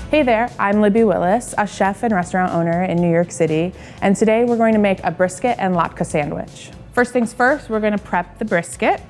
Hey there, I'm Libby Willis, a chef and restaurant owner in New York City, and today we're going to make a brisket and latke sandwich. First things first, we're going to prep the brisket.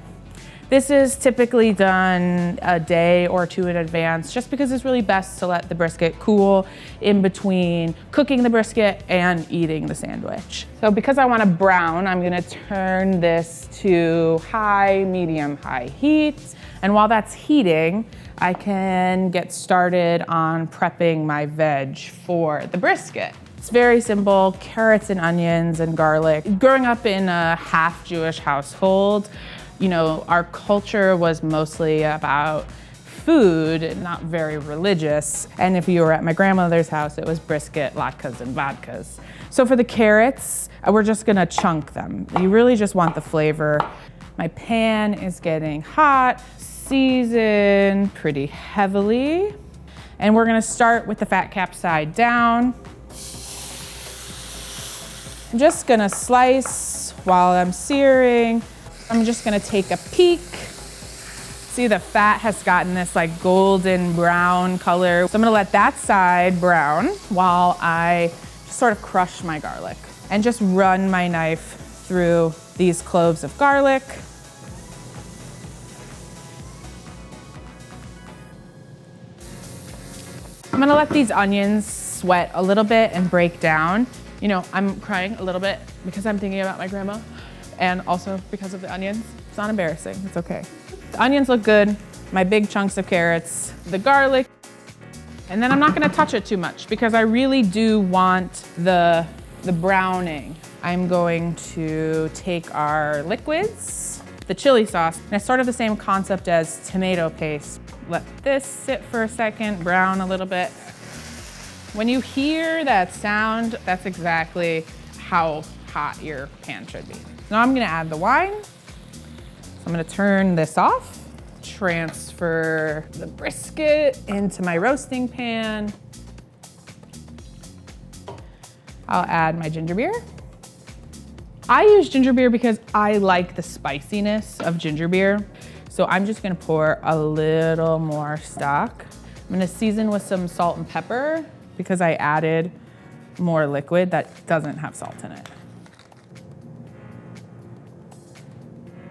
This is typically done a day or two in advance, just because it's really best to let the brisket cool in between cooking the brisket and eating the sandwich. So because I want to brown, I'm going to turn this to high, medium, high heat. And while that's heating, I can get started on prepping my veg for the brisket. It's very simple, carrots and onions and garlic. Growing up in a half Jewish household, you know, our culture was mostly about food, not very religious. And if you were at my grandmother's house, it was brisket, latkes, and vodkas. So for the carrots, we're just gonna chunk them. You really just want the flavor. My pan is getting hot, seasoned pretty heavily. And we're gonna start with the fat cap side down. I'm just gonna slice while I'm searing. I'm just gonna take a peek. See, the fat has gotten this like golden brown color. So I'm gonna let that side brown while I sort of crush my garlic and just run my knife through these cloves of garlic. I'm gonna let these onions sweat a little bit and break down. You know, I'm crying a little bit because I'm thinking about my grandma and also because of the onions. It's not embarrassing, it's okay. The onions look good, my big chunks of carrots, the garlic, and then I'm not gonna touch it too much because I really do want the browning. I'm going to take our liquids, the chili sauce, and it's sort of the same concept as tomato paste. Let this sit for a second, brown a little bit. When you hear that sound, that's exactly how hot your pan should be. Now I'm gonna add the wine. So I'm gonna turn this off, transfer the brisket into my roasting pan. I'll add my ginger beer. I use ginger beer because I like the spiciness of ginger beer. So I'm just gonna pour a little more stock. I'm gonna season with some salt and pepper because I added more liquid that doesn't have salt in it.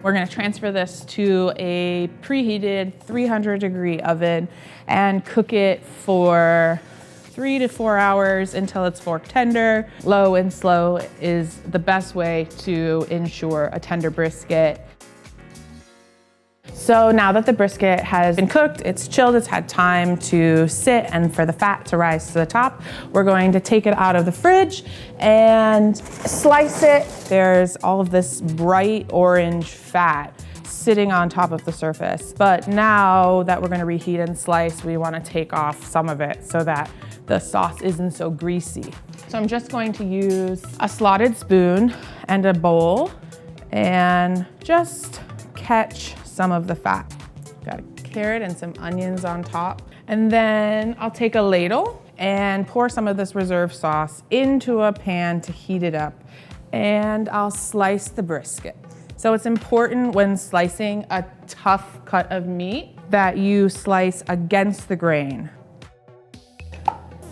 We're gonna transfer this to a preheated 300-degree oven and cook it for 3 to 4 hours until it's fork tender. Low and slow is the best way to ensure a tender brisket. So now that the brisket has been cooked, it's chilled, it's had time to sit and for the fat to rise to the top, we're going to take it out of the fridge and slice it. There's all of this bright orange fat sitting on top of the surface. But now that we're gonna reheat and slice, we wanna take off some of it so that the sauce isn't so greasy. So I'm just going to use a slotted spoon and a bowl and just catch some of the fat. Got a carrot and some onions on top. And then I'll take a ladle and pour some of this reserve sauce into a pan to heat it up. And I'll slice the brisket. So it's important when slicing a tough cut of meat that you slice against the grain.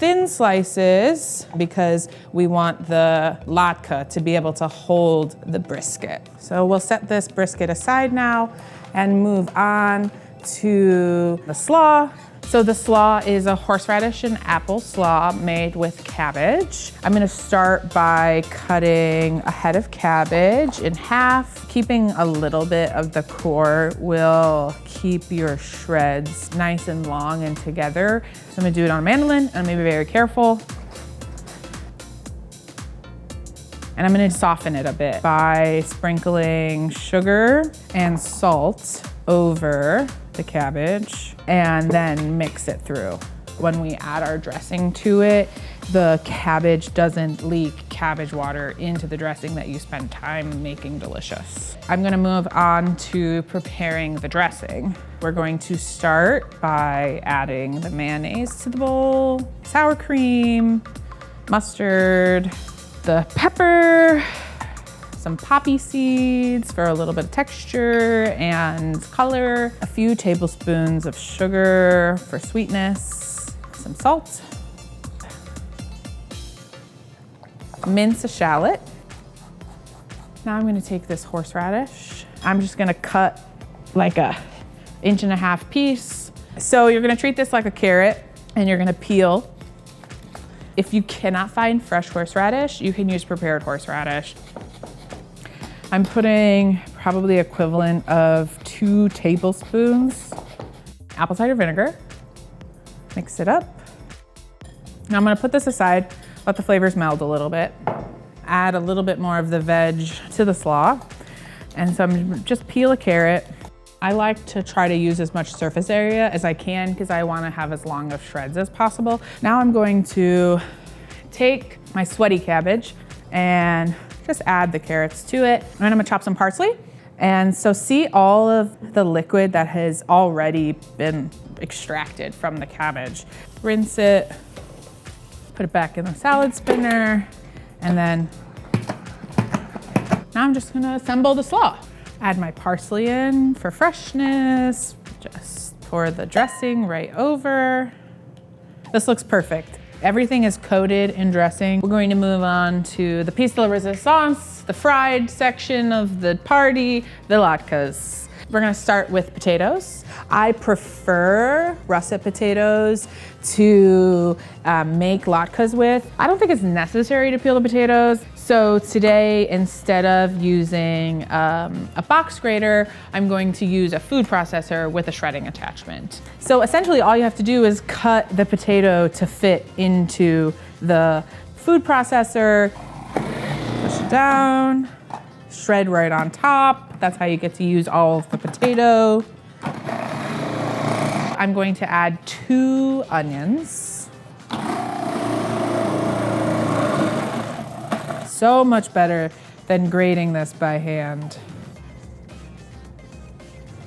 Thin slices because we want the latke to be able to hold the brisket. So we'll set this brisket aside now and move on to the slaw. So the slaw is a horseradish and apple slaw made with cabbage. I'm gonna start by cutting a head of cabbage in half. Keeping a little bit of the core will keep your shreds nice and long and together. So I'm gonna do it on a mandolin, and I'm gonna be very careful. And I'm gonna soften it a bit by sprinkling sugar and salt over the cabbage and then mix it through. When we add our dressing to it, the cabbage doesn't leak cabbage water into the dressing that you spend time making delicious. I'm gonna move on to preparing the dressing. We're going to start by adding the mayonnaise to the bowl, sour cream, mustard, the pepper, some poppy seeds for a little bit of texture and color, a few tablespoons of sugar for sweetness, some salt. Mince a shallot. Now I'm gonna take this horseradish. I'm just gonna cut like a 1.5 inch piece. So you're gonna treat this like a carrot and you're gonna peel. If you cannot find fresh horseradish, you can use prepared horseradish. I'm putting probably equivalent of 2 tablespoons apple cider vinegar. Mix it up. Now I'm gonna put this aside, let the flavors meld a little bit. Add a little bit more of the veg to the slaw. And so I'm just peel a carrot. I like to try to use as much surface area as I can because I want to have as long of shreds as possible. Now I'm going to take my sweaty cabbage and just add the carrots to it. And I'm gonna chop some parsley. And so see all of the liquid that has already been extracted from the cabbage. Rinse it, put it back in the salad spinner, and then now I'm just gonna assemble the slaw. Add my parsley in for freshness, just pour the dressing right over. This looks perfect. Everything is coated in dressing. We're going to move on to the piece de la resistance, the fried section of the party, the latkes. We're gonna start with potatoes. I prefer russet potatoes to make latkes with. I don't think it's necessary to peel the potatoes. So today, instead of using a box grater, I'm going to use a food processor with a shredding attachment. So essentially all you have to do is cut the potato to fit into the food processor, push it down, shred right on top. That's how you get to use all of the potato. I'm going to add 2 onions. So much better than grating this by hand.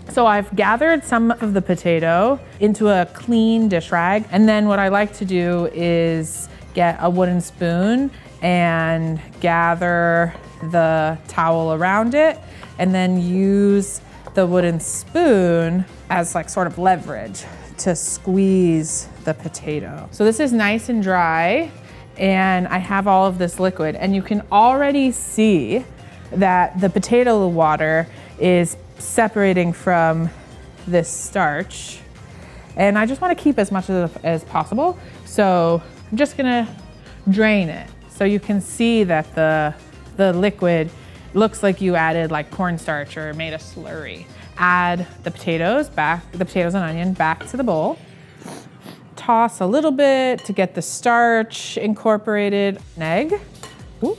So I've gathered some of the potato into a clean dish rag. And then what I like to do is get a wooden spoon and gather the towel around it and then use the wooden spoon as like sort of leverage to squeeze the potato. So this is nice and dry and I have all of this liquid and you can already see that the potato water is separating from this starch. And I just want to keep as much of it as possible. So I'm just gonna drain it. So you can see that the liquid looks like you added like cornstarch or made a slurry. Add the potatoes and onion back to the bowl. Toss a little bit to get the starch incorporated. An egg. Ooh.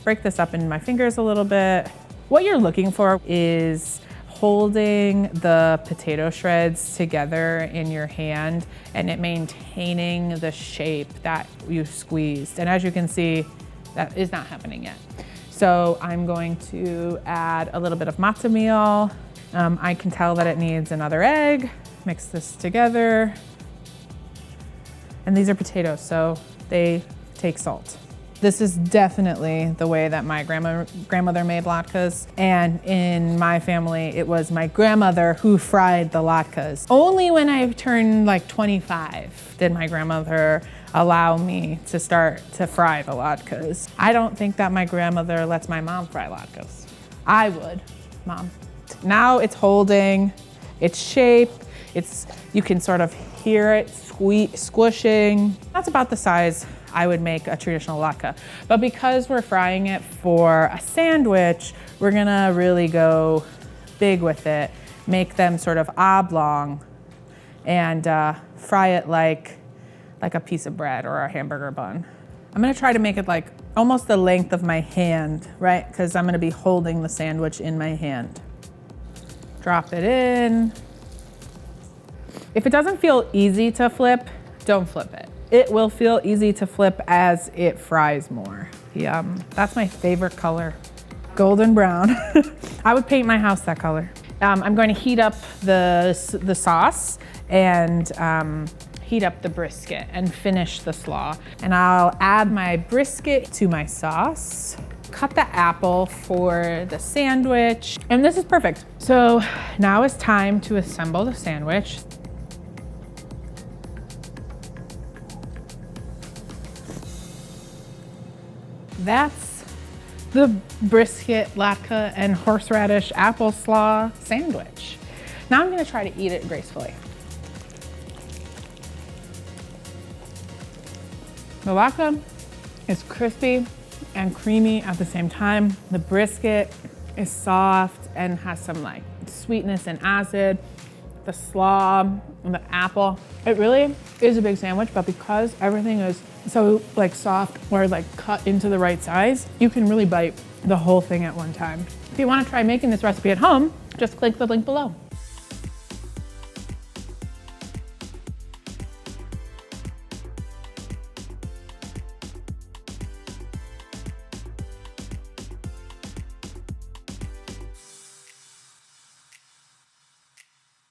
Break this up in my fingers a little bit. What you're looking for is holding the potato shreds together in your hand and it maintaining the shape that you squeezed. And as you can see, that is not happening yet. So I'm going to add a little bit of matzo meal. I can tell that it needs another egg. Mix this together. And these are potatoes, so they take salt. This is definitely the way that my grandmother made latkes. And in my family, it was my grandmother who fried the latkes. Only when I turned like 25 did my grandmother allow me to start to fry the latkes. I don't think that my grandmother lets my mom fry latkes. I would, Mom. Now it's holding its shape. You can sort of hear it squishing. That's about the size I would make a traditional latke. But because we're frying it for a sandwich, we're gonna really go big with it, make them sort of oblong and fry it like a piece of bread or a hamburger bun. I'm gonna try to make it like almost the length of my hand, right? Because I'm gonna be holding the sandwich in my hand. Drop it in. If it doesn't feel easy to flip, don't flip it. It will feel easy to flip as it fries more. Yum, that's my favorite color, golden brown. I would paint my house that color. I'm going to heat up the sauce and heat up the brisket and finish the slaw. And I'll add my brisket to my sauce, cut the apple for the sandwich, and this is perfect. So now it's time to assemble the sandwich. That's the brisket, latke, and horseradish apple slaw sandwich. Now I'm gonna try to eat it gracefully. The latke is crispy and creamy at the same time. The brisket is soft and has some like sweetness and acid. The slaw and the apple. It really is a big sandwich, but because everything is so like soft or like cut into the right size, you can really bite the whole thing at one time. If you want to try making this recipe at home, just click the link below.